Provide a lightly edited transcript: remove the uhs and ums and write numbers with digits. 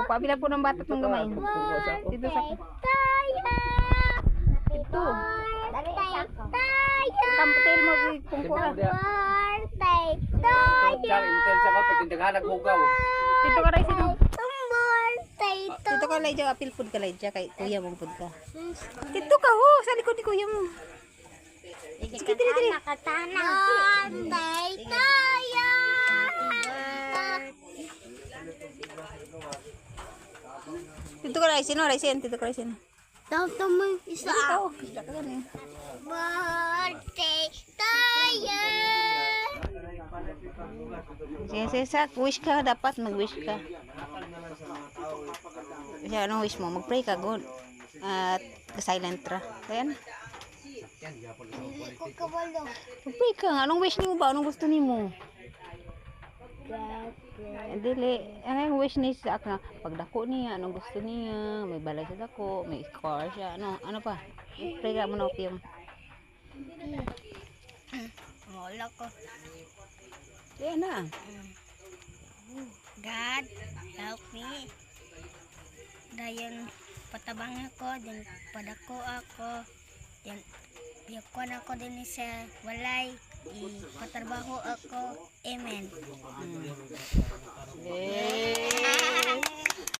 pabilang po ng bata ng gamay. Dito sa ito. Kamputil mo kung kuha. Dito ka rin sino. Dito ka lang dyan, apil food ka lang dyan, kay kuya mong food ka. Dito ka ho, sa likod ni kuya mo. Sige, dili, dili. Dito ka rin sino, Raisen, dito ka rin sino. Daw mo isa. Dito ka rin. Birthday tayo. Sige, sak, wish ka, dapat mag-wish ka. Kasi anong wish mo? Mag-pray ka, good. At silent ra. Ayan. Hindi ko kabalo. Mag-pray ka. Anong wish niyo ba? Anong gusto niyo? Dili. Ano yung wish ni Sak na? Pagdako niya, anong gusto niya? May balay sa dako, may scar siya. Ano pa? Pray ka muna, Opiyong. Wala ko. Ayan na. God, help me. Dayon patabang ako, din padako ako. Yan yakuan ako din sa walay. Ipatrabaho ako. Amen. Yay!